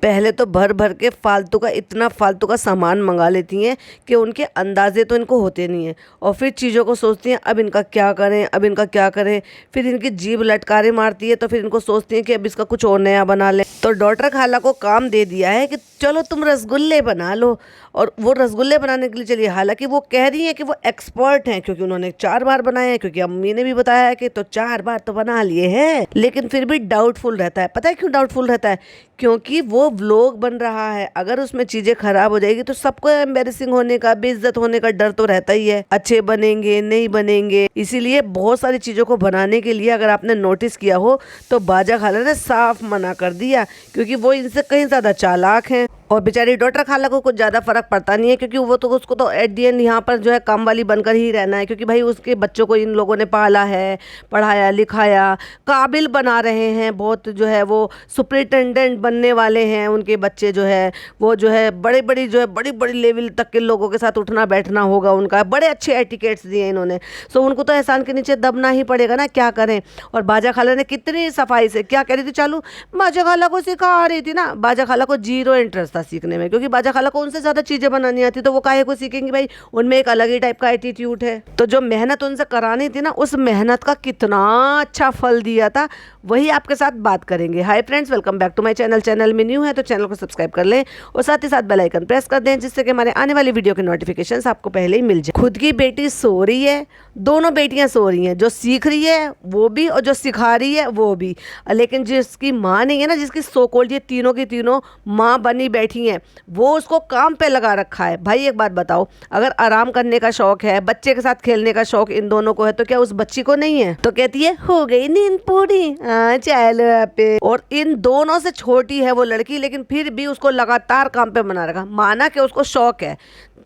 पहले तो भर भर के फालतू का इतना फालतू का सामान मंगा लेती हैं कि उनके अंदाजे तो इनको होते नहीं हैं, और फिर चीज़ों को सोचती हैं अब इनका क्या करें, अब इनका क्या करें। फिर इनकी जीभ लटकारे मारती है, तो फिर इनको सोचती हैं कि अब इसका कुछ और नया बना लें। तो डॉटर खाला को काम दे दिया है कि चलो तुम रसगुल्ले बना लो, और वो रसगुल्ले बनाने के लिए चलिए। हालांकि वो कह रही हैं कि वो एक्सपर्ट हैं क्योंकि उन्होंने 4 बार बनाए हैं, क्योंकि अम्मी ने भी बताया है कि तो 4 बार तो बना लिए हैं। लेकिन फिर भी डाउटफुल रहता है। पता है क्यों डाउटफुल रहता है? क्योंकि वो व्लॉग बन रहा है, अगर उसमें चीजें खराब हो जाएगी तो सबको एम्बेरसिंग होने का, बेइज्जत होने का डर तो रहता ही है। अच्छे बनेंगे नहीं बनेंगे, इसीलिए बहुत सारी चीजों को बनाने के लिए अगर आपने नोटिस किया हो तो बाजा खाला ने साफ मना कर दिया, क्योंकि वो इनसे कहीं ज्यादा चालाक हैं। और बेचारी डॉटर खाला को कुछ ज़्यादा फर्क पड़ता नहीं है, क्योंकि वो तो उसको तो एट दी एंड यहाँ पर जो है काम वाली बनकर ही रहना है, क्योंकि भाई उसके बच्चों को इन लोगों ने पाला है, पढ़ाया लिखाया, काबिल बना रहे हैं बहुत। जो है वो सुपरिटेंडेंट बनने वाले हैं उनके बच्चे, जो है वो जो है बड़ी बड़ी लेवल तक के लोगों के साथ उठना बैठना होगा उनका। बड़े अच्छे एटिकेट्स दिए इन्होंने, सो उनको तो एहसान के नीचे दबना ही पड़ेगा ना, क्या करें। और बाजा खाला ने कितनी सफाई से क्या कह रही थी, चालू बाजा खाला को सिखा रही थी ना। बाजा खाला को 0 इंटरेस्ट सीखने में, क्योंकि बाजा खाला को उनसे ज्यादा चीजें बनानी आती, तो वो काहे को सीखेंगी भाई, उनमें एक अलग ही टाइप का एटीट्यूड है। तो जो मेहनत उनसे करानी थी ना, उस मेहनत का कितना अच्छा फल दिया था, वही आपके साथ बात करेंगे। Hi friends, welcome back to my channel. Channel में न्यू है तो चैनल को सब्सक्राइब कर लें और साथ ही साथ बेल आइकन प्रेस कर दें, जिससे कि हमारे आने वाली वीडियो के नोटिफिकेशंस आपको पहले ही मिल जाए। खुद की बेटी सो रही है, दोनों बेटियां सो रही हैं, जो सीख रही है वो भी और जो सिखा रही है वो भी। लेकिन जिसकी माँ नहीं है ना, जिसकी सो कॉल्ड ये तीनों की तीनों माँ बनी बैठी हैं, वो उसको काम पे लगा रखा है। भाई एक बात बताओ, अगर आराम करने का शौक है, बच्चे के साथ खेलने का शौक इन दोनों को है, तो क्या उस बच्ची को नहीं है? तो कहती है हो गई नींद पूरी, चलो पे। और इन दोनों से छोटी है वो लड़की, लेकिन फिर भी उसको लगातार काम पे बना रखा। माना कि उसको शौक है,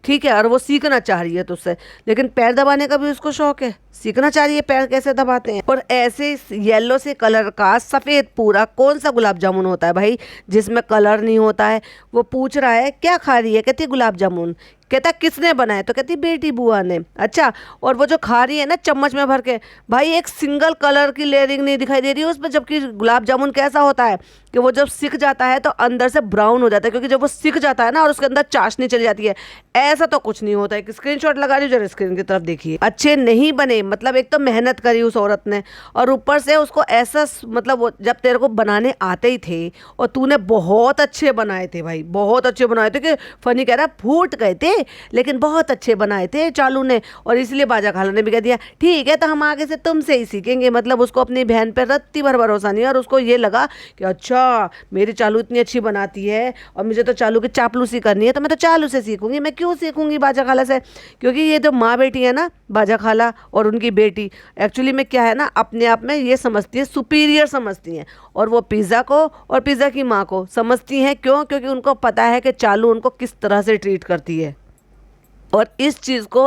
ठीक है, और वो सीखना चाह रही है तुझसे, लेकिन पैर दबाने का भी उसको शौक है, सीखना चाह रही है पैर कैसे दबाते हैं। और ऐसे येलो से कलर का सफ़ेद पूरा कौन सा गुलाब जामुन होता है भाई जिसमें कलर नहीं होता है? वो पूछ रहा है क्या खा रही है, कहती है गुलाब जामुन। कहता किसने बनाया? तो कहती बेटी बुआ ने। अच्छा, और वो जो खा रही है ना चम्मच में भर के, भाई एक सिंगल कलर की लेयरिंग नहीं दिखाई दे रही है उसमें, जबकि गुलाब जामुन कैसा होता है कि वो जब सिक जाता है तो अंदर से ब्राउन हो जाता है, क्योंकि जब वो सिक जाता है ना और उसके अंदर चाशनी चली जाती है। ऐसा तो कुछ नहीं होता है। एक स्क्रीनशॉट लगा रही हूँ, जरा स्क्रीन की तरफ देखिए। अच्छे नहीं बने, मतलब एक तो मेहनत करी उस औरत ने, और ऊपर से उसको ऐसा, मतलब वो जब तेरे को बनाने आते ही थे और तूने बहुत अच्छे बनाए थे भाई, बहुत अच्छे बनाए थे, कि फनी कह रहा फूट गए थे, लेकिन बहुत अच्छे बनाए थे चालू ने। और इसलिए बाजा खाला ने भी कह दिया ठीक है, तो हम आगे से तुमसे ही सीखेंगे। मतलब उसको अपनी बहन पर रत्ती भर भरोसा नहीं है, और उसको ये लगा कि अच्छा मेरी चालू इतनी अच्छी बनाती है और मुझे तो चालू की चापलूसी करनी है, तो मैं तो चालू से सीखूंगी। मैं क्यों सीखूंगी बाजा खाला से? क्योंकि ये जो माँ बेटी है ना, बाजा खाला और उनकी बेटी, एक्चुअली में क्या है ना, अपने आप में ये समझती है, सुपीरियर समझती हैं, और वो पिज़्ज़ा को और पिज़्ज़ा की माँ को समझती हैं। क्यों? क्योंकि उनको पता है कि चालू उनको किस तरह से ट्रीट करती है, और इस चीज़ को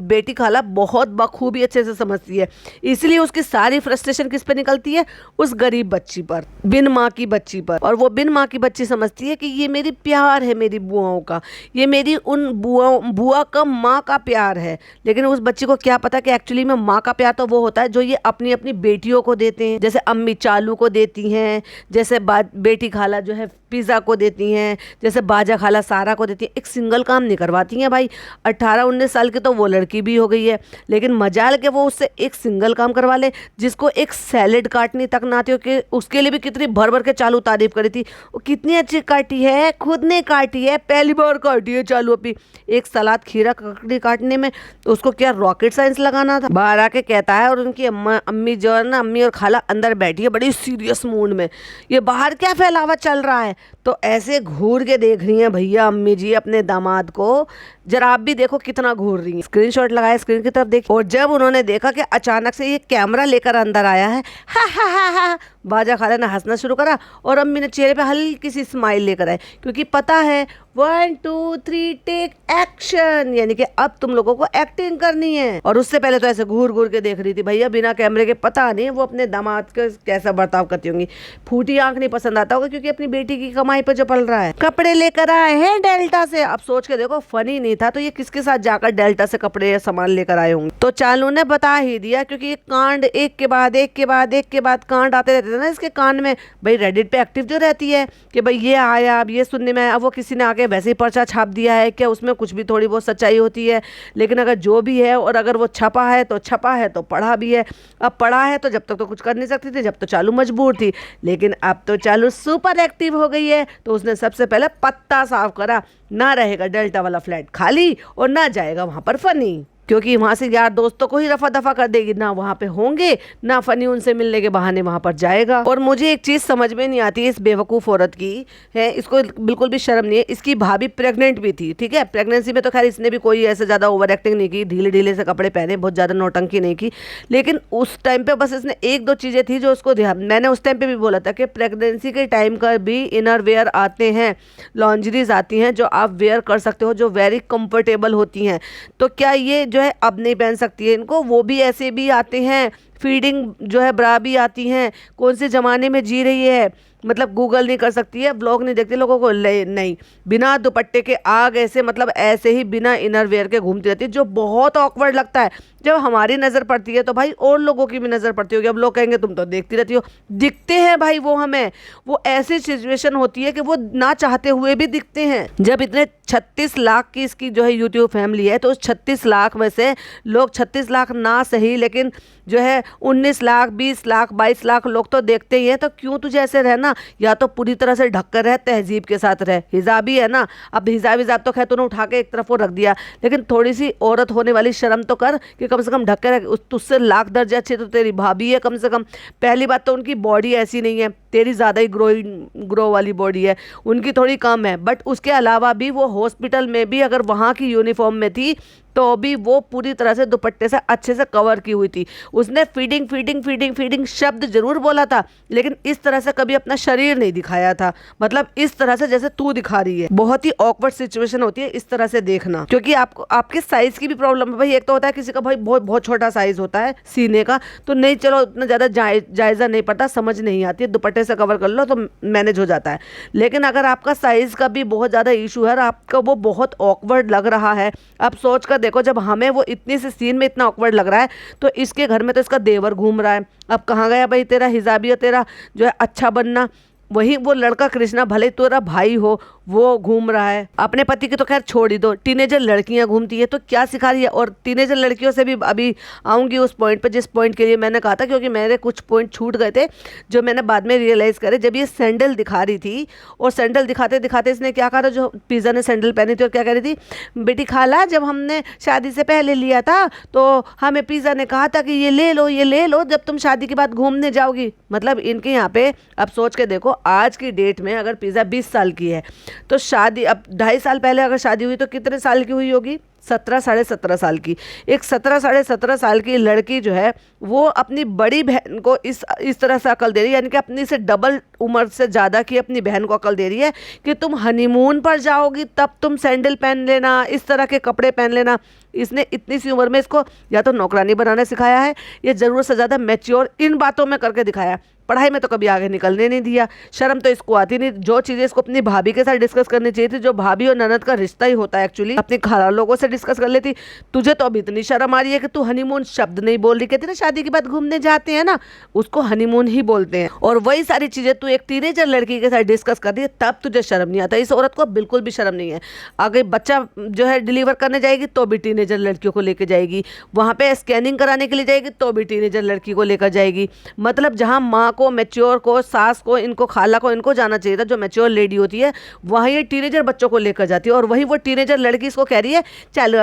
बेटी खाला बहुत बखूबी अच्छे से समझती है। इसलिए उसकी सारी फ्रस्ट्रेशन किस पे निकलती है? उस गरीब बच्ची पर, बिन माँ की बच्ची पर। और वो बिन माँ की बच्ची समझती है कि ये मेरी प्यार है, मेरी बुआओं का, ये मेरी उन बुआ का माँ का प्यार है। लेकिन उस बच्ची को क्या पता कि एक्चुअली में माँ का प्यार तो वो होता है जो ये अपनी अपनी बेटियों को देते हैं। जैसे अम्मी चालू को देती हैं, जैसे बेटी खाला जो है पिज़्ज़ा को देती हैं, जैसे बाजा खाला सारा को देती हैं। एक सिंगल काम नहीं करवाती हैं भाई। 18-19 साल की तो वो लड़की भी हो गई है, लेकिन मजाल के वो उससे एक सिंगल काम करवा ले, जिसको एक सैलेड काटनी तक ना आती हो, कि उसके लिए भी कितनी भर भर के चालू तारीफ करी थी। वो कितनी अच्छी काटी है, खुद ने काटी है, पहली बार काटी है चालू अपनी। एक सलाद खीरा ककड़ी काटने में तो उसको क्या रॉकेट साइंस लगाना था? बाहर आके कहता है, और उनकी अम्मी जो है ना, अम्मी और खाला अंदर बैठी है बड़ी सीरियस मूड में, ये बाहर क्या फैलावा चल रहा है? तो ऐसे घूर के देख रही हैं भैया अम्मी जी अपने दामाद को। जरा आप भी देखो कितना घूर रही हैं। स्क्रीनशॉट लगाया, स्क्रीन की तरफ देखिए। और जब उन्होंने देखा कि अचानक से ये कैमरा लेकर अंदर आया है, हा हा हा हा, बाजा खाला ने हंसना शुरू करा, और अम्मी ने चेहरे पे हल्की सी स्माइल लेकर आए, क्योंकि पता है 1 2 3 टेक एक्शन, यानी कि अब तुम लोगों को एक्टिंग करनी है। और उससे पहले तो ऐसे घूर घूर के देख रही थी भैया बिना कैमरे के, पता नहीं वो अपने दामाद के कैसा बर्ताव करती होंगी। फूटी आंख नहीं पसंद आता होगा, क्योंकि अपनी बेटी की कमाई पे जो पल रहा है। कपड़े लेकर आए हैं डेल्टा से। अब सोच के देखो, फनी नहीं था तो ये किसके साथ जाकर डेल्टा से कपड़े या सामान लेकर आए होंगे? तो चालू ने बता ही दिया, क्योंकि ये कांड एक के बाद एक के बाद एक के बाद कांड आते रहते थे ना इसके कान में, भाई रेडिट पे एक्टिव जो रहती है कि भाई ये आया, अब ये सुनने में आया, अब वो किसी ने आके वैसे ही पर्चा छाप दिया है, क्या उसमें कुछ भी थोड़ी बहुत सच्चाई होती है? लेकिन अगर जो भी है, और अगर वो छपा है तो पढ़ा भी है। अब पढ़ा है तो जब तक तो कुछ कर नहीं सकती थी, जब तो चालू मजबूर थी, लेकिन अब तो चालू सुपर एक्टिव हो गई है। तो उसने सबसे पहले पत्ता साफ करा, ना रहेगा डेल्टा वाला फ्लैट खाली और ना जाएगा वहां पर फनी, क्योंकि वहां से यार दोस्तों को ही रफा दफा कर देगी, ना वहां पे होंगे ना फनी उनसे मिलने के बहाने वहां पर जाएगा। और मुझे एक चीज समझ में नहीं आती है इस बेवकूफ औरत की, है इसको बिल्कुल भी शर्म नहीं है। इसकी भाभी प्रेग्नेंट भी थी, ठीक है, प्रेगनेंसी में तो खैर इसने भी कोई ऐसे ज्यादा ओवर एक्टिंग नहीं की, ढीले ढीले से कपड़े पहने, बहुत ज्यादा नौटंकी नहीं की, लेकिन उस टाइम पे बस इसने एक दो चीजें थी जो उसको ध्यान, मैंने उस टाइम पे भी बोला था कि प्रेगनेंसी के टाइम का भी इनर वेयर आते हैं, लॉन्जरीज आती हैं जो आप वेयर कर सकते हो, जो वेरी कंफर्टेबल होती हैं। तो क्या ये जो है अब नहीं पहन सकती है इनको? वो भी ऐसे भी आते हैं, फीडिंग जो है ब्रा भी आती हैं। कौन से ज़माने में जी रही है? मतलब गूगल नहीं कर सकती है, ब्लॉग नहीं देखती लोगों को, नहीं, बिना दुपट्टे के आग ऐसे, मतलब ऐसे ही बिना इनर वेयर के घूमती रहती है, जो बहुत ऑकवर्ड लगता है। जब हमारी नज़र पड़ती है तो भाई और लोगों की भी नज़र पड़ती होगी। अब लोग कहेंगे तुम तो देखती रहती हो, दिखते हैं भाई वो हमें, वो ऐसी सिचुएशन होती है कि वो ना चाहते हुए भी दिखते हैं। जब इतने 36 लाख की इसकी जो है यूट्यूब फैमिली है, तो उस 36 लाख में से लोग 36 लाख ना सही, लेकिन जो है 19 लाख 20 लाख 22 लाख लोग तो देखते ही हैं। तो क्यों तुझे ऐसे रहना, या तो पूरी तरह से ढक कर रह, तहजीब के साथ रह, हिजाबी है ना, अब हिजाब तो खैर तूने उठा के एक तरफ वो रख दिया, लेकिन थोड़ी सी औरत होने वाली शर्म तो कर कि कम से कम ढक कर, तुझसे लाख दर्जे अच्छी तो तेरी भाभी है कम से कम। पहली बात तो उनकी बॉडी ऐसी नहीं है, तेरी ज़्यादा ही ग्रो वाली बॉडी है, उनकी थोड़ी कम है। बट उसके अलावा भी वो हॉस्पिटल में भी अगर वहाँ की यूनिफॉर्म में थी तो भी वो पूरी तरह से दुपट्टे से अच्छे से कवर की हुई थी। उसने फीडिंग फीडिंग फीडिंग फीडिंग शब्द जरूर बोला था, लेकिन इस तरह से कभी अपना शरीर नहीं दिखाया था, मतलब इस तरह से जैसे तू दिखा रही है। बहुत ही ऑकवर्ड सिचुएशन होती है इस तरह से देखना, क्योंकि आपको आपके साइज की भी प्रॉब्लम है भाई। एक तो होता है किसी का भाई बहुत बहुत छोटा साइज होता है सीने का, तो नहीं चलो उतना ज़्यादा जायज़ा नहीं पड़ता, समझ नहीं आती है, दुपट्टे से कवर कर लो तो मैनेज हो जाता है। लेकिन अगर आपका साइज़ का भी बहुत ज़्यादा इशू है और आपका वो बहुत ऑकवर्ड लग रहा है, अब सोच कर देखो, जब हमें वो इतनी सी सीन में इतना ऑकवर्ड लग रहा है, तो इसके घर में तो इसका देवर घूम रहा है। अब कहाँ गया भाई तेरा हिजाबी और तेरा जो है अच्छा बनना? वही वो लड़का कृष्णा, भले तेरा भाई हो, वो घूम रहा है। अपने पति की तो खैर छोड़ ही दो, टीनेजर लड़कियां घूमती है तो क्या सिखा रही है। और टीनेजर लड़कियों से भी अभी आऊँगी उस पॉइंट पे जिस पॉइंट के लिए मैंने कहा था, क्योंकि मेरे कुछ पॉइंट छूट गए थे जो मैंने बाद में रियलाइज़ करे। जब ये सैंडल दिखा रही थी और सैंडल दिखाते दिखाते इसने क्या कहा था, जो पिज़्ज़ा ने सैंडल पहनी थी, और क्या कह रही थी, बेटी खाला जब हमने शादी से पहले लिया था तो हमें पिज़्ज़ा ने कहा था कि ये ले लो जब तुम शादी के बाद घूमने जाओगी। मतलब इनके यहाँ पे अब सोच के देखो, आज की डेट में अगर पिज़्ज़ा 20 साल की है तो शादी, अब 2.5 साल पहले अगर शादी हुई तो कितने साल की हुई होगी? 17 साढ़े 17 साल की। एक 17 साढ़े 17 साल की लड़की जो है वो अपनी बड़ी बहन को इस तरह से अकल दे रही है, यानी कि अपनी से डबल उम्र से ज़्यादा की अपनी बहन को अकल दे रही है कि तुम हनीमून पर जाओगी तब तुम सैंडल पहन लेना, इस तरह के कपड़े पहन लेना। इसने इतनी सी उम्र में इसको या तो नौकरानी बनाना सिखाया है या ज़रूरत से ज़्यादा मैच्योर इन बातों में करके दिखाया। पढ़ाई में तो कभी आगे निकलने नहीं दिया, शर्म तो इसको आती नहीं। जो चीज़ें इसको अपनी भाभी के साथ डिस्कस करनी चाहिए थी, जो भाभी और ननद का रिश्ता ही होता है एक्चुअली, अपने खाला लोगों से डिस्कस कर लेती। तुझे तो अभी इतनी शर्म आ रही है कि तू हनीमून शब्द नहीं बोल रही। कहती ना शादी के बाद घूमने जाते हैं ना, उसको हनीमून ही बोलते हैं। और वही सारी चीज़ें तू एक टीनेजर लड़की के साथ डिस्कस कर रही है, तब तुझे शर्म नहीं आता। इस औरत को बिल्कुल भी शर्म नहीं है। अगर बच्चा जो है डिलीवर करने जाएगी तो भी टीनेजर लड़कियों को लेकर जाएगी, वहाँ पे स्कैनिंग कराने के लिए जाएगी तो भी टीनेजर लड़की को लेकर जाएगी। मतलब जहाँ माँ को, मैच्योर को, सास को, इनको खाला को, इनको जाना चाहिए था, जो मैच्योर लेडी होती है, वहाँ ये टीनेजर बच्चों को लेकर जाती है। और वही वो टीनेजर लड़की इसको कह रही है चलो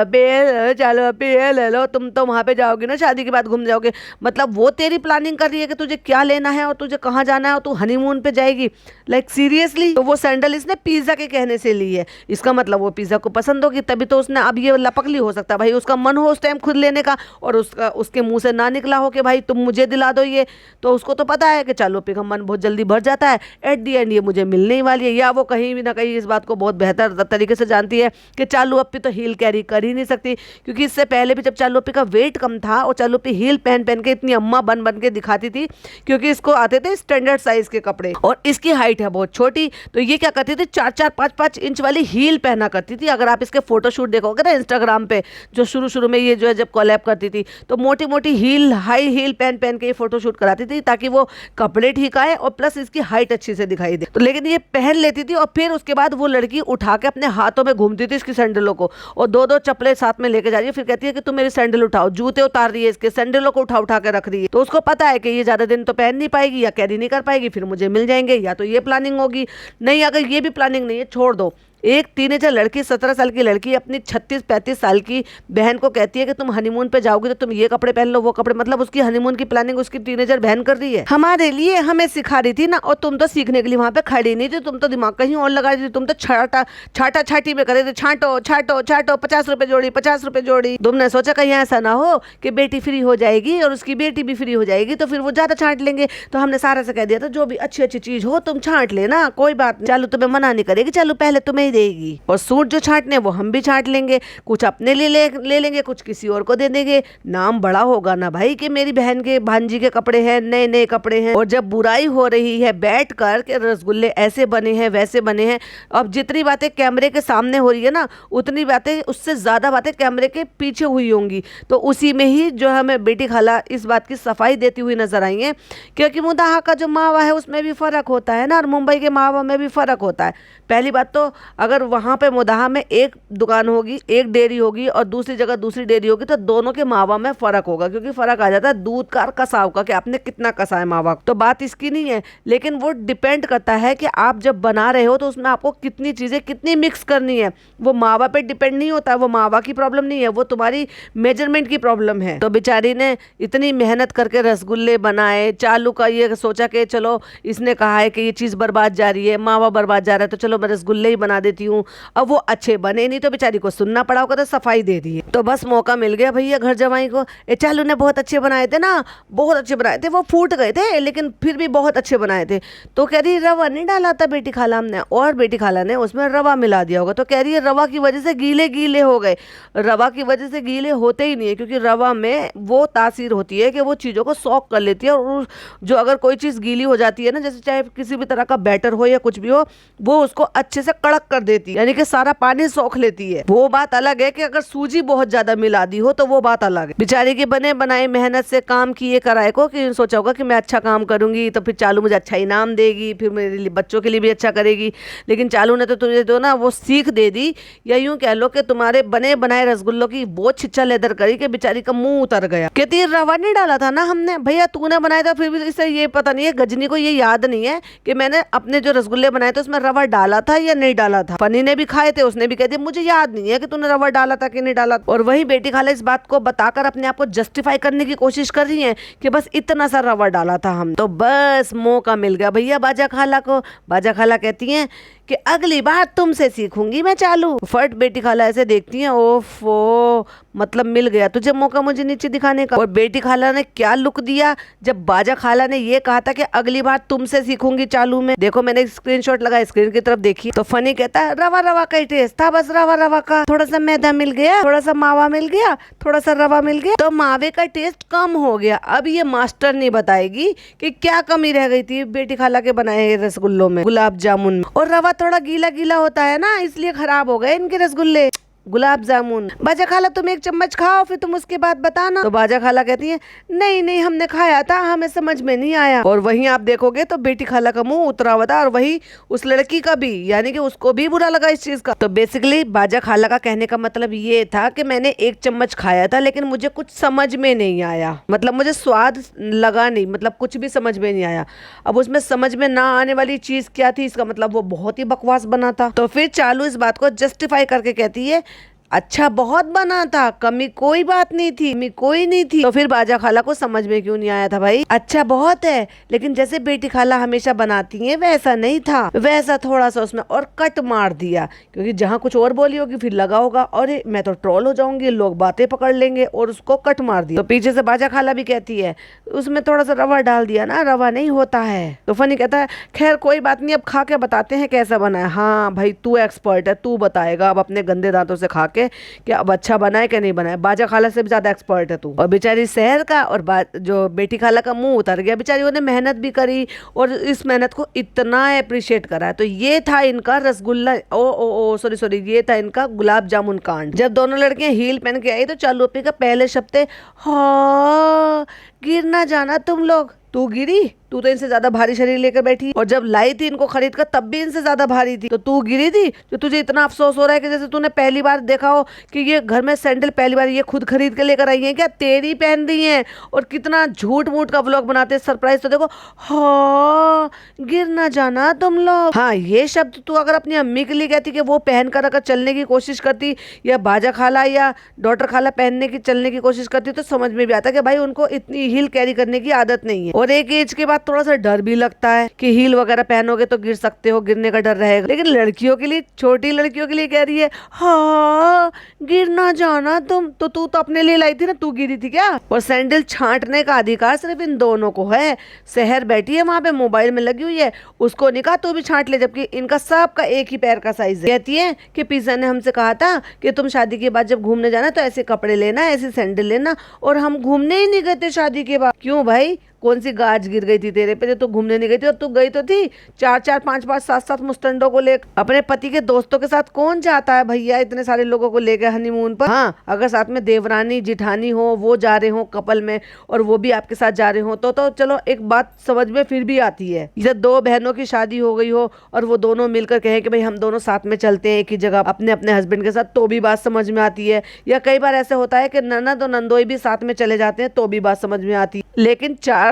अबे ले लो, तुम तो वहाँ पे जाओगी ना शादी के बाद घूम जाओगे। मतलब वो तेरी प्लानिंग कर रही है कि तुझे क्या लेना है और तुझे कहाँ जाना है और तू हनीमून पे जाएगी। Like seriously. तो वो सैंडल इसने पिज़्ज़ा के कहने से ली है, इसका मतलब वो पिज़्ज़ा को पसंद होगी, तभी तो उसने, अब ये लपकली हो सकता है भाई, उसका मन हो उस टाइम खुद लेने का और उसके मुंह से ना निकला हो कि भाई तुम मुझे दिला दो ये, तो उसको तो पता है कि चालू पे का मन बहुत जल्दी भर जाता है, एट दी एंड ये मुझे मिलने ही वाली है। या वो कहीं भी ना कहीं इस बात को बहुत बेहतर तरीके से जानती है कि चालू अप्पी तो हील कैरी कर ही नहीं सकती, क्योंकि इससे पहले भी जब चालू अप्पी का वेट कम था और चालू अप्पी हील पहन पहन के इतनी अम्मा बन बन के दिखाती थी, क्योंकि इसको आते थे स्टैंडर्ड साइज के कपड़े और इसकी हाइट है बहुत छोटी, तो ये क्या करती थी 4-4 5-5 इंच वाली हील पहना करती थी। अगर आप इसके फोटोशूट देखोगे ना इंस्टाग्राम पे, जो शुरू में ये जो है जब कोलैब करती थी, तो मोटी मोटी हील, हाई हील पहन पहन के ये फोटोशूट कराती थी, ताकि वो कपड़े ठीक आए और प्लस इसकी हाइट अच्छी से दिखाई दे। तो लेकिन ये पहन लेती थी और फिर उसके बाद वो लड़की उठा के अपने हाथों में घूमती थी इसकी सैंडलों को, और दो दो चप्पलें साथ में लेके जा रही है। फिर कहती है कि तुम मेरी सैंडल उठाओ, जूते उतार रही है, इसके सैंडलों को उठा उठा के रख रही है। तो उसको पता है कि ये ज्यादा दिन तो पहन नहीं पाएगी या कैरी नहीं कर पाएगी, फिर मुझे मिल जाएंगे, या तो ये प्लानिंग होगी। नहीं, अगर ये भी प्लानिंग नहीं है, छोड़ दो। एक टीनेजर लड़की, 17 साल की लड़की अपनी 36-35 साल की बहन को कहती है कि तुम हनीमून पे जाओगी तो तुम ये कपड़े पहन लो, वो कपड़े, मतलब उसकी हनीमून की प्लानिंग उसकी टीनेजर बहन कर रही है। हमारे लिए हमें सिखा रही थी ना, और तुम तो सीखने के लिए वहां पे खड़ी नहीं थी, तुम तो दिमाग कहीं और लगा रही थी। तुम तो छाटा छाटी में करे थे, छाटो छाटो छाटो, 50 रुपए जोड़ी, 50 रुपए जोड़ी। तुमने सोचा कहीं ऐसा ना हो कि बेटी फ्री हो जाएगी और उसकी बेटी भी फ्री हो जाएगी तो फिर वो ज्यादा छांट लेंगे। तो हमने सारा से कह दिया था जो भी अच्छी अच्छी चीज हो तुम छांट लेना, कोई बात नहीं, चालू तुम्हें मना नहीं करेगी, चालू पहले तुम्हें ही देगी। और सूट जो छांटने वो हम भी छांट लेंगे, कुछ अपने लिए ले लेंगे, कुछ किसी और को दे देंगे। नाम बड़ा होगा ना भाई कि मेरी बहन के भांजी के कपड़े हैं, नए नए कपड़े हैं। और जब बुराई हो रही है बैठ कर के रसगुल्ले ऐसे बने हैं वैसे बने हैं, अब जितनी बातें कैमरे के सामने हो रही है ना, उतनी बातें, उससे ज्यादा बातें कैमरे के पीछे हुई होंगी। तो उसी में ही जो हमें बेटी खाला इस बात की सफाई देती हुई नजर आई है, क्योंकि मुदाहा का जो मावा है उसमें भी फर्क होता है ना, और मुंबई के मावा में भी फर्क होता है। पहली बात तो अगर वहां पे मुदाहा में एक दुकान होगी, एक डेयरी होगी, और दूसरी जगह दूसरी डेयरी होगी, तो दोनों के मावा में फर्क होगा, क्योंकि फर्क आ जाता है दूध का और कसाव का, कि आपने कितना कसा है मावा। तो बात इसकी नहीं है, लेकिन वो डिपेंड करता है कि आप जब बना रहे हो तो उसमें आपको कितनी चीजें कितनी मिक्स करनी है। वो मावा पे डिपेंड नहीं होता, वो मावा की प्रॉब्लम नहीं है, वो तुम्हारी मेजरमेंट की प्रॉब्लम है। तो बेचारी ने इतनी मेहनत करके रसगुल्ले बनाए, चालू का ये सोचा कि चलो इसने कहा है कि ये चीज बर्बाद जा रही है, मावा बर्बाद जा रहा है, तो चलो मैं रसगुल्ले ही बना देती हूँ। अब वो अच्छे बने नहीं तो बेचारी को सुनना पड़ा होगा, तो सफाई दे दी। तो बस मौका मिल गया भैया घर जमाई को। ए चालू ने बहुत अच्छे बनाए थे ना, बहुत अच्छे बनाए थे, वो फूट गए थे लेकिन फिर भी बहुत अच्छे बनाए थे। तो कह रही रवा नहीं डाला था बेटी खाला हमने, और बेटी खाला ने उसमें रवा मिला दिया होगा। तो कह रही है रवा की वजह से गीले गीले हो गए। रवा की वजह से गीले होते ही नहीं है, क्योंकि रवा में वो तासीर होती है कि वो चीज़ों को सॉक कर लेती है, और जो अगर कोई चीज़ गीली हो जाती है ना, जैसे चाहे किसी भी तरह का बैटर हो या कुछ भी हो, वो उसको अच्छे से कड़क कर देती है, यानी कि सारा पानी सोख लेती है। वो बात अलग है कि अगर सूजी बहुत ज्यादा मिला दी हो तो वो बात अलग है। बेचारी के बने बनाए मेहनत से काम किए कराए को कि सोचा होगा कि मैं अच्छा काम करूंगी तो फिर चालू मुझे अच्छा इनाम देगी, फिर मेरे बच्चों के लिए भी अच्छा करेगी। लेकिन चालू ने तो तुझे जो ना वो सीख दे दी, या यूं कह लो कि तुम्हारे बने बनाए रसगुल्लों की बहुत छिच्चा लेदर करी कि बेचारी का मुंह उतर गया। कहती रवा नहीं डाला था ना हमने, भैया तूने बनाया था, फिर भी इसे ये पता नहीं है, गजनी को ये याद नहीं है कि मैंने अपने जो रसगुल्ले बनाए थे उसमें रवा डाला था या नहीं डाला था। फनी ने भी खाए थे, उसने भी कह दिया मुझे याद नहीं है कि तूने रवा डाला था कि नहीं डाला। और वही बेटी खाला इस बात को बताकर अपने आप को जस्टिफाई करने की कोशिश कर रही है कि बस इतना सा रवा डाला था हम। तो बस मौका मिल गया भैया बाजा खाला को। बाजा खाला कहती हैं कि अगली बार तुमसे सीखूंगी मैं चालू। फट बेटी खाला ऐसे देखती हैं, ओफो मतलब मिल गया तुझे मौका मुझे नीचे दिखाने का। और बेटी खाला ने क्या लुक दिया जब बाजा खाला ने ये कहा था कि अगली बार तुमसे सीखूंगी चालू में। देखो मैंने स्क्रीनशॉट लगाया, स्क्रीन की तरफ देखी। तो फनी कहता है रवा रवा का ही टेस्ट था, बस रवा रवा का, थोड़ा सा मैदा मिल गया, थोड़ा सा मावा मिल गया, थोड़ा सा रवा मिल गया, तो मावे का टेस्ट कम हो गया। अब ये मास्टर नहीं बताएगी कि क्या कमी रह गई थी बेटी खाला के बनाए रसगुल्लों में, गुलाब जामुन में। और रवा थोड़ा गीला गीला होता है ना, इसलिए खराब हो गए इनके रसगुल्ले गुलाब जामुन। बाजा खाला तुम एक चम्मच खाओ फिर तुम उसके बाद बताना। तो बाजा खाला कहती है नहीं नहीं हमने खाया था, हमें समझ में नहीं आया। और वहीं आप देखोगे तो बेटी खाला का मुंह उतरा हुआ था, और वही उस लड़की का भी, यानी कि उसको भी बुरा लगा इस चीज का। तो बेसिकली बाजा खाला का कहने का मतलब ये था कि मैंने एक चम्मच खाया था लेकिन मुझे कुछ समझ में नहीं आया, मतलब मुझे स्वाद लगा नहीं, मतलब कुछ भी समझ में नहीं आया। अब उसमें समझ में ना आने वाली चीज क्या थी, इसका मतलब वो बहुत ही बकवास बना था। तो फिर चालू इस बात को जस्टिफाई करके कहती है अच्छा बहुत बना था, कमी कोई बात नहीं थी, कमी कोई नहीं थी। तो फिर बाजा खाला को समझ में क्यों नहीं आया था भाई, अच्छा बहुत है लेकिन जैसे बेटी खाला हमेशा बनाती हैं वैसा नहीं था, वैसा थोड़ा सा उसमें और कट मार दिया, क्योंकि जहाँ कुछ और बोली होगी फिर लगा होगा अरे मैं तो ट्रोल हो जाऊंगी, लोग बातें पकड़ लेंगे, और उसको कट मार दिया। तो पीछे से बाजा खाला भी कहती है उसमें थोड़ा सा रवा डाल दिया ना, रवा नहीं होता है। तो फनी कहता है खैर कोई बात नहीं, अब खा के बताते हैं कैसा बना है। हाँ भाई तू एक्सपर्ट है, तू बताएगा अब अपने गंदे दांतों से खा के कि अब अच्छा बना है कि नहीं बना है। बाजा खाला से भी ज्यादा एक्सपर्ट है तू। और बेचारी शहर का और जो बेटी खाला का मुंह उतर गया, बेचारी ने मेहनत भी करी और इस मेहनत को इतना अप्रिशिएट करा है। तो ये था इनका रसगुल्ला सॉरी ये था इनका गुलाब जामुन कांड। जब दोनों लड़कियां हील पहन के आई तो चालू अपनी का पहले शब्द थे हाँ गिर ना जाना तुम लोग, तू गिरी, तू तो इनसे ज्यादा भारी शरीर लेकर बैठी, और जब लाई थी इनको खरीद कर तब भी इनसे ज्यादा भारी थी, तो तू गिरी थी। जो तुझे इतना अफसोस हो रहा है कि जैसे तूने पहली बार देखा हो कि ये घर में सैंडल पहली बार ये खुद खरीद के लेकर आई है क्या, तेरी पहन रही है। और कितना झूठ मूठ का व्लॉग बनाते हैं, सरप्राइज तो देखो। हाँ, गिर ना जाना तुम लोग। हाँ, ये शब्द तू अगर अपनी अम्मी के लिए कहती कि वो पहन कर अगर चलने की कोशिश करती, या बाजा खाला या डॉटर खाला पहनने की चलने की कोशिश करती, तो समझ में भी आता कि भाई उनको इतनी हील कैरी करने की आदत नहीं है। और एक एज के बाद थोड़ा सा डर भी लगता है कि हील वगैरह पहनोगे तो गिर सकते हो, गिरने का डर रहेगा। लेकिन लड़कियों के लिए, छोटी लड़कियों के लिए कह रही है हाँ गिर ना जाना तुम। तो तू तो अपने लिए लाई थी ना, तू गिरी थी क्या। और सैंडल छांटने का अधिकार सिर्फ इन दोनों को है। शहर बैठी है वहां पे मोबाइल में लगी हुई है, उसको नहीं कहा तू भी छांट ले, जबकि इनका सबका एक ही पैर का साइज है। कहती है कि पिज़्ज़ा ने हमसे कहा था कि तुम शादी के बाद जब घूमने जाना तो ऐसे कपड़े लेना, ऐसे सैंडल लेना, और हम घूमने ही नहीं गए थे शादी के बाद। क्यों भाई, कौन सी गाज गिर गई थी तेरे पे जो तू घूमने नहीं गई थी। और तू गई तो थी 4-4 5-5 7-7 मुस्तंडों को लेकर। अपने पति के दोस्तों के साथ कौन जाता है भैया इतने सारे लोगों को लेकर हनीमून पर। हाँ, अगर साथ में देवरानी जिठानी हो, वो जा रहे हो कपल में, और वो भी आपके साथ जा रहे हो, तो चलो एक बात समझ में फिर भी आती है। जब दो बहनों की शादी हो गई हो और वो दोनों मिलकर कहे कि भाई हम दोनों साथ में चलते हैं एक ही जगह अपने अपने हस्बैंड के साथ, तो भी बात समझ में आती है। या कई बार ऐसा होता है कि ननद और नंदोई भी साथ में चले जाते हैं, तो भी बात समझ में आती है। लेकिन 4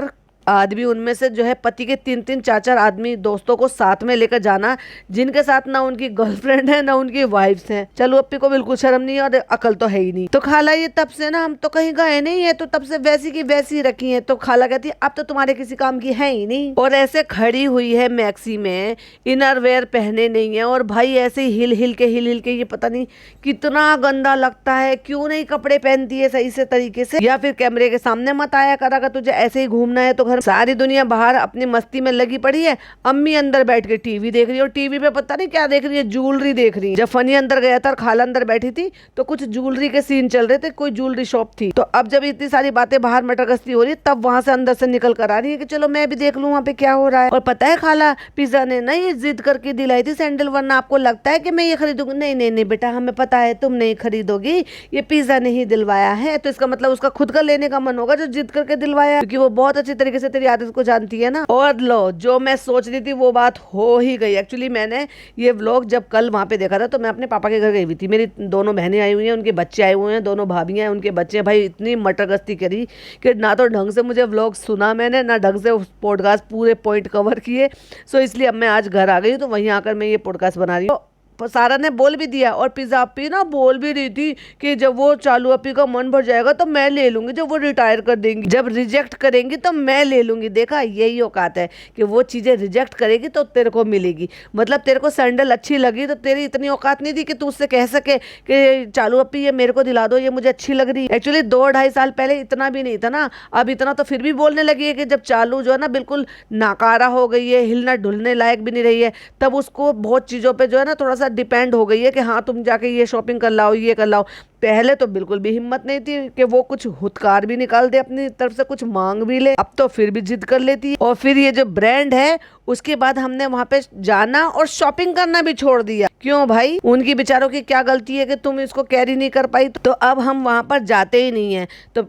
आदमी, उनमें से जो है पति के 3-3 4-4 आदमी दोस्तों को साथ में लेकर जाना, जिनके साथ ना उनकी गर्लफ्रेंड है ना उनकी वाइफ्स हैं। चलो अप्पी को बिल्कुल शर्म नहीं है और अकल तो है ही नहीं। तो खाला ये तब से ना हम तो कहीं गए नहीं है, तो तब से वैसी की वैसी रखी है। तो खाला कहती है अब तो तुम्हारे किसी काम की है ही नहीं। और ऐसे खड़ी हुई है मैक्सी में, इनर वेयर पहने नहीं है, और भाई ऐसे हिल हिल के ये पता नहीं कितना गंदा लगता है। क्यों नहीं कपड़े पहनती है सही से तरीके से, या फिर कैमरे के सामने मत आया कर। अगर तुझे ऐसे ही घूमना है तो घर, सारी दुनिया बाहर अपनी मस्ती में लगी पड़ी है, अम्मी अंदर बैठ के टीवी देख रही है। और टीवी पे पता नहीं क्या देख रही है, ज्वेलरी देख रही है। जब फनी अंदर गया था और खाला अंदर बैठी थी तो कुछ ज्वेलरी के सीन चल रहे थे, कोई ज्वेलरी शॉप थी। तो अब जब इतनी सारी बातें बाहर मटरगश्ती हो रही है, तब वहां से अंदर से निकल कर आ रही है कि चलो मैं भी देख लूं वहां पे क्या हो रहा है। और पता है खाला, पिज्जा ने ना ये जिद करके दिलाई थी सैंडल, वरना आपको लगता है कि मैं ये खरीदूंगी। नहीं नहीं नहीं बेटा, हमें पता है तुम नहीं खरीदोगी, ये पिज्जा ने ही दिलवाया है। तो इसका मतलब उसका खुद का लेने का मन होगा जो जिद करके दिलवाया, क्योंकि वो बहुत अच्छी तरीके से तेरी आदत को जानती है ना। और लो, जो मैं सोच रही थी वो बात हो ही गई। एक्चुअली मैंने ये व्लॉग जब कल वहां पे देखा था तो मैं अपने पापा के घर गई हुई थी। मेरी दोनों बहनें आई हुई हैं, उनके बच्चे आए हुए हैं, दोनों भाभियां हैं, उनके बच्चे। भाई इतनी मटरगश्ती करी कि ना तो ढंग से मुझे व्लॉग सुना मैंने, ना ढंग से पॉडकास्ट पूरे पॉइंट कवर किए। सो इसलिए अब मैं आज घर आ गई हूँ, तो वहीं आकर मैं ये पॉडकास्ट बना रही हूँ। सारा ने बोल भी दिया, और पिज्जा अप्पी ना बोल भी रही थी कि जब वो चालू अप्पी का मन भर जाएगा तो मैं ले लूंगी, जब वो रिटायर कर देंगी, जब रिजेक्ट करेंगी तो मैं ले लूंगी। देखा, यही औकात है कि वो चीजें रिजेक्ट करेगी तो तेरे को मिलेगी। मतलब तेरे को सैंडल अच्छी लगी तो तेरी इतनी औकात नहीं थी कि तू उससे कह सके कि चालू अप्पी ये मेरे को दिला दो, ये मुझे अच्छी लग रही है। एक्चुअली 2-2.5 साल पहले इतना भी नहीं था ना, अब इतना तो फिर भी बोलने लगी है कि जब चालू जो है ना बिल्कुल नाकारा हो गई है, हिलना ढुलने लायक भी नहीं रही है, तब उसको बहुत चीजों पर जो है ना थोड़ा सा डिपेंड हो गई है कि हाँ तुम जाके ये शॉपिंग कर लाओ, ये कर लाओ। पहले तो बिल्कुल भी हिम्मत नहीं थी कि वो कुछ हुतकार भी निकाल दे, अपनी तरफ से कुछ मांग भी ले। अब तो फिर भी जिद कर लेती है। और फिर ये जो ब्रांड है, उसके बाद हमने वहां पे जाना और शॉपिंग करना भी छोड़ दिया। क्यों भाई, उनकी बेचारों की क्या गलती है कि तुम इसको कैरी नहीं कर पाई। तो अब हम वहां पर जाते ही नहीं है। तो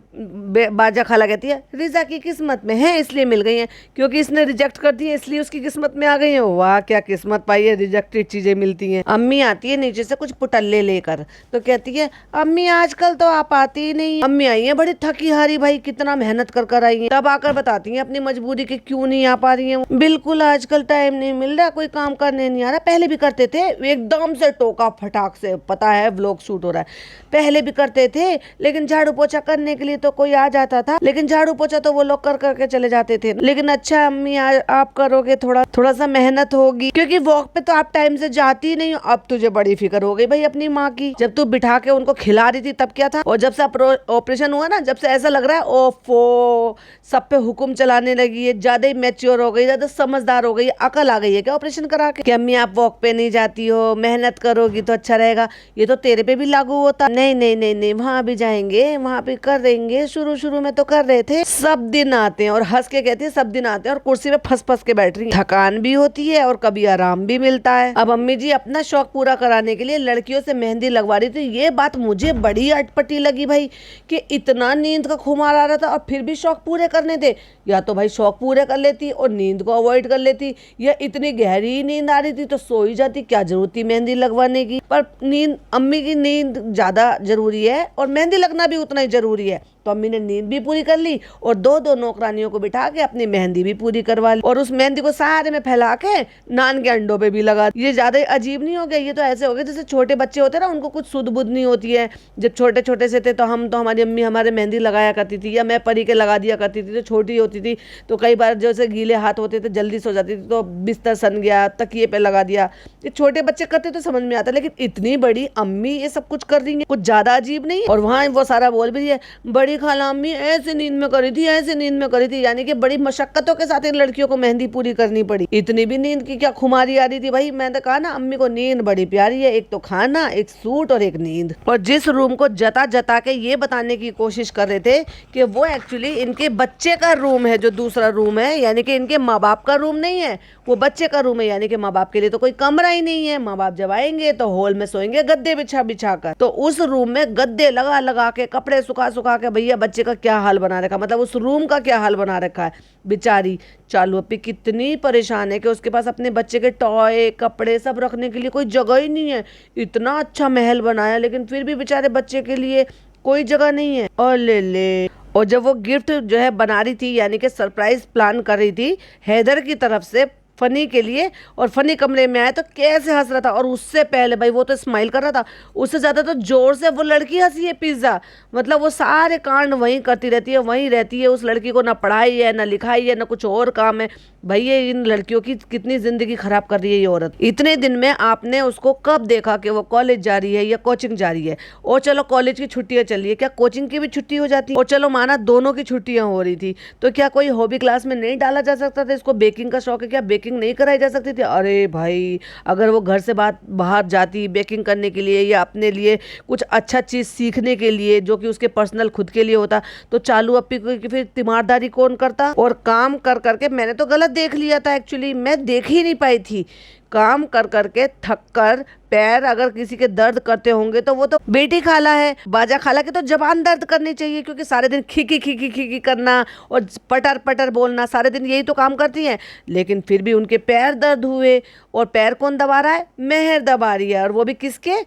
बाजा खाला कहती है रिजा की किस्मत में है इसलिए मिल गई है, क्योंकि इसने रिजेक्ट कर दी है इसलिए उसकी किस्मत में आ गई है। वाह क्या किस्मत पाई है, रिजेक्टेड चीजें मिलती हैं। अम्मी आती है नीचे से कुछ पुटल्ले लेकर, तो कहती है अम्मी आजकल तो आप आती ही नहीं। अम्मी आई है बड़ी थकी हारी, भाई कितना मेहनत कर कर आई है, तब आकर बताती है अपनी मजबूरी कि क्यों नहीं आ पा रही है। बिल्कुल आजकल टाइम नहीं मिल रहा, कोई काम करने नहीं आ रहा। पहले भी करते थे, एकदम से टोका फटाक से, पता है व्लॉग शूट हो रहा है। पहले भी करते थे, लेकिन झाड़ू पोछा करने के लिए तो कोई आ जाता था, लेकिन झाड़ू पोछा तो वो लोग कर करके चले जाते थे। लेकिन अच्छा अम्मी आप करोगे, थोड़ा सा मेहनत होगी, क्योंकि वॉक पे तो आप टाइम से जाती नहीं हो। अब तुझे बड़ी फिक्र हो गई भाई अपनी माँ की। जब तू बिठा के उनको खिला रही थी तब क्या था, और जब से ऑपरेशन हुआ ना, जब से ऐसा लग रहा है ओफो सब पे हुक्म चलाने लगी है, ज्यादा ही मैच्योर हो गई, ज्यादा समझदार हो गई, अकल आ गई है क्या ऑपरेशन करा के। कि अम्मी आप वॉक पे नहीं जाती हो, मेहनत करोगी तो अच्छा रहेगा। ये तो तेरे पे भी लागू होता। नहीं नहीं नहीं नहीं, वहां भी जाएंगे, वहां भी कर देंगे। शुरू में तो कर रहे थे। सब दिन आते हैं, और हंस के कहती है सब दिन आते हैं, और कुर्सी पे फंस के बैठ रही। थकान भी होती है और कभी आराम भी मिलता है। अब अम्मी जी अपना शौक पूरा कराने के लिए लड़कियों से मेहंदी लगवा रही थी। ये बात मुझे मुझे बड़ी अटपटी लगी भाई कि इतना नींद का खुमार आ रहा था और फिर भी शौक पूरे करने थे। या तो भाई शौक पूरे कर लेती और नींद को अवॉइड कर लेती, या इतनी गहरी नींद आ रही थी तो सो ही जाती, क्या जरूरत थी मेहंदी लगवाने की। पर नींद, अम्मी की नींद ज्यादा जरूरी है और मेहंदी लगना भी उतना ही जरूरी है। तो अम्मी ने नींद भी पूरी कर ली और दो नौकरानियों को बिठा के अपनी मेहंदी भी पूरी करवा ली और उस मेहंदी को सारे में फैला के नान के अंडों पे भी लगा। ये ज्यादा अजीब नहीं हो गया? ये तो ऐसे हो गया जैसे छोटे बच्चे होते ना, उनको कुछ सुध बुध नहीं होती है। जब छोटे छोटे से थे तो हमारी अम्मी हमारे मेहंदी लगाया करती थी, या मैं परी के लगा दिया करती थी। तो छोटी होती थी तो कई बार जैसे गीले हाथ होते थे जल्दी सो जाती थी तो बिस्तर सन गया, तकिए पे लगा दिया। ये छोटे बच्चे करते तो समझ में आता, लेकिन इतनी बड़ी अम्मी ये सब कुछ कर रही है, कुछ ज्यादा अजीब नहीं? और वहाँ वो सारा बोल भी है, बड़ी खाला अम्मी ऐसे नींद में करी थी, ऐसे नींद में करी थी। यानी कि बड़ी मशक्कतों के साथ इन लड़कियों को मेहंदी पूरी करनी पड़ी। इतनी भी नींद की क्या खुमारी आ रही थी भाई? मैंने तो कहा ना, अम्मी को नींद बड़ी प्यारी है, एक तो खाना, एक सूट और एक नींद। और जिस रूम को जता जता के ये बताने की कोशिश कर रहे थे कि वो एक्चुअली इनके बच्चे का रूम है, जो दूसरा रूम है, यानी कि इनके माँ बाप का रूम नहीं है, वो बच्चे का रूम है। यानी कि माँ बाप के लिए तो कोई कमरा ही नहीं है। माँ बाप जब आएंगे तो हॉल में सोएंगे गद्दे बिछा बिछा कर। तो उस रूम में गद्दे लगा लगा के, कपड़े सुखा सुखा के भैया बच्चे का क्या हाल बना रखा, मतलब उस रूम का क्या हाल बना रखा है। बेचारी चालू अपी कितनी परेशान है कि उसके पास अपने बच्चे के टॉय, कपड़े सब रखने के लिए कोई जगह ही नहीं है। इतना अच्छा महल बनाया लेकिन फिर भी बेचारे बच्चे के लिए कोई जगह नहीं है। और ले और जब वो गिफ्ट जो है बना रही थी, यानी कि सरप्राइज प्लान कर रही थी हैदर की तरफ से फनी के लिए, और फनी कमरे में आया तो कैसे हंस रहा था। और उससे पहले भाई वो तो स्माइल कर रहा था, उससे ज्यादा तो जोर से वो लड़की हंसी है पिज्जा। मतलब वो सारे कांड वहीं करती रहती है, वहीं रहती है। उस लड़की को ना पढ़ाई है, ना लिखाई है, ना कुछ और काम है। भाई ये इन लड़कियों की कितनी जिंदगी खराब कर रही है ये औरत। इतने दिन में आपने उसको कब देखा कि वो कॉलेज जा रही है या कोचिंग जा रही है? और चलो कॉलेज की छुट्टियां चल रही है, क्या कोचिंग की भी छुट्टी हो जाती है? और चलो माना दोनों की छुट्टियां हो रही थी, तो क्या कोई हॉबी क्लास में नहीं डाला जा सकता था? इसको बेकिंग का शौक है, क्या बेकिंग नहीं कराई जा सकती थी? अरे भाई अगर वो घर से बाहर जाती बेकिंग करने के लिए या अपने लिए कुछ अच्छा चीज सीखने के लिए जो कि उसके पर्सनल खुद के लिए होता, तो चालू अपी की फिर तीमारदारी कौन करता? और काम कर करके मैंने तो गलत देख लिया था, एक्चुअली मैं देख ही नहीं पाई थी। काम कर करके थक कर पैर अगर किसी के दर्द करते होंगे तो वो तो बेटी खाला है। बाजा खाला के तो जबान दर्द करनी चाहिए, क्योंकि सारे दिन खिकी खिकी खिकी करना और पटर पटर बोलना, सारे दिन यही तो काम करती हैं। लेकिन फिर भी उनके पैर दर्द हुए, और पैर कौन दबा रहा है? मेहर दबा रही है, और वो भी किसके?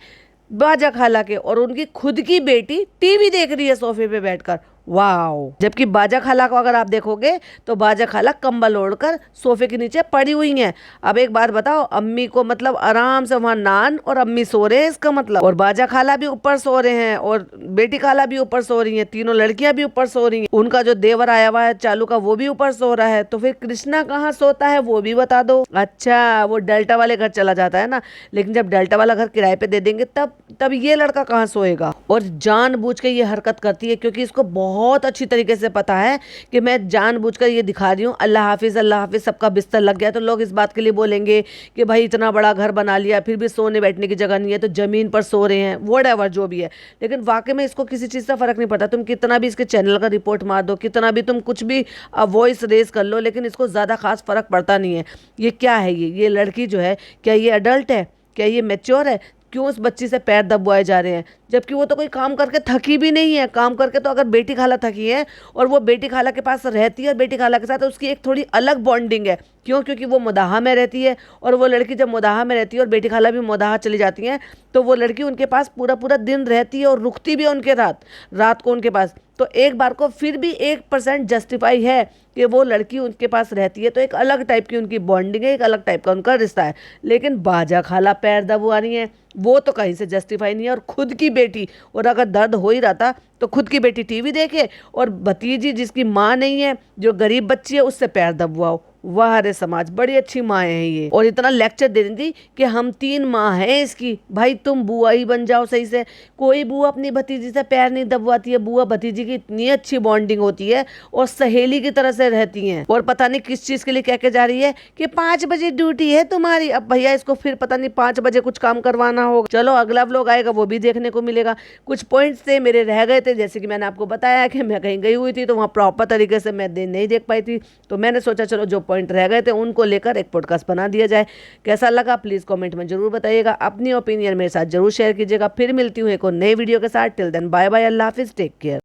बाजा खाला के। और उनकी खुद की बेटी टीवी देख रही है सोफे पे बैठकर। वाओ! जबकि बाजा खाला को अगर आप देखोगे तो बाजा खाला कंबल ओढ़कर सोफे के नीचे पड़ी हुई हैं। अब एक बात बताओ, अम्मी को मतलब आराम से वहां नान और अम्मी सो रहे हैं इसका मतलब, और बाजा खाला भी ऊपर सो रहे हैं और बेटी खाला भी ऊपर सो रही हैं, तीनों लड़कियां भी ऊपर सो रही हैं। उनका जो देवर आया हुआ है चालू का वो भी ऊपर सो रहा है। तो फिर कृष्णा कहाँ सोता है वो भी बता दो। अच्छा वो डेल्टा वाले घर चला जाता है ना, लेकिन जब डेल्टा वाला घर किराए पे दे देंगे तब ये लड़का कहाँ सोएगा? और जानबूझ के ये हरकत करती है क्योंकि इसको बहुत अच्छी तरीके से पता है कि मैं जानबूझकर ये दिखा रही हूँ अल्लाह हाफिज सबका बिस्तर लग गया तो लोग इस बात के लिए बोलेंगे कि भाई इतना बड़ा घर बना लिया फिर भी सोने बैठने की जगह नहीं है तो जमीन पर सो रहे हैं, व्हाटएवर जो भी है। लेकिन वाकई में इसको किसी चीज़ से फर्क नहीं पड़ता। तुम कितना भी इसके चैनल का रिपोर्ट मार दो, कितना भी तुम कुछ भी वॉइस रेज कर लो, लेकिन इसको ज़्यादा खास फर्क पड़ता नहीं है। ये क्या है? ये लड़की जो है, क्या ये अडल्ट है? क्या ये मैच्योर है? क्यों उस बच्ची से पैर दबवाए जा रहे हैं? जबकि वो तो कोई काम करके थकी भी नहीं है। काम करके तो अगर बेटी खाला थकी है और वो बेटी खाला के पास रहती है, बेटी खाला के साथ उसकी एक थोड़ी अलग बॉन्डिंग है। क्यों? क्योंकि वो मुदाहा में रहती है, और वो लड़की जब मुदाहा में रहती है और बेटी खाला भी मुदाहा चली जाती हैं तो वो लड़की उनके पास पूरा पूरा दिन रहती है और रुकती भी है उनके रात को उनके पास। तो एक बार को फिर भी 1% जस्टिफाई है कि वो लड़की उनके पास रहती है, तो एक अलग टाइप की उनकी बॉन्डिंग है, एक अलग टाइप का उनका रिश्ता है। लेकिन बाजा खाला पैर दबवा रही है वो तो कहीं से जस्टिफाई नहीं है। और खुद की बेटी, और अगर दर्द हो ही रहा था तो खुद की बेटी टीवी देखे और भतीजी जिसकी माँ नहीं है, जो गरीब बच्ची है, उससे पैर दबवाओ। वाह रे समाज, बड़ी अच्छी माँ है ये। और इतना लेक्चर दे रही थी कि हम 3 माँ हैं इसकी, भाई तुम बुआ ही बन जाओ सही से। कोई बुआ अपनी भतीजी से पैर नहीं दबवाती है। बुआ भतीजी की इतनी अच्छी बॉन्डिंग होती है और सहेली की तरह से रहती हैं। और पता नहीं किस चीज के लिए कह के जा रही है कि 5 बजे ड्यूटी है तुम्हारी। अब भैया इसको फिर पता नहीं 5 बजे कुछ काम करवाना होगा। चलो अगला व्लॉग आएगा वो भी देखने को मिलेगा। कुछ पॉइंट्स थे मेरे रह गए थे, जैसे कि मैंने आपको बताया कि मैं कहीं गई हुई थी तो वहाँ प्रॉपर तरीके से मैं नहीं देख पाई थी, तो मैंने सोचा चलो जो पॉइंट रह गए थे उनको लेकर एक पॉडकास्ट बना दिया जाए। कैसा लगा प्लीज़ कमेंट में ज़रूर बताइएगा, अपनी ओपिनियन मेरे साथ ज़रूर शेयर कीजिएगा। फिर मिलती हूँ एक और नई वीडियो के साथ। टिल देन बाय बाय, अल्लाह हाफिज़, टेक केयर।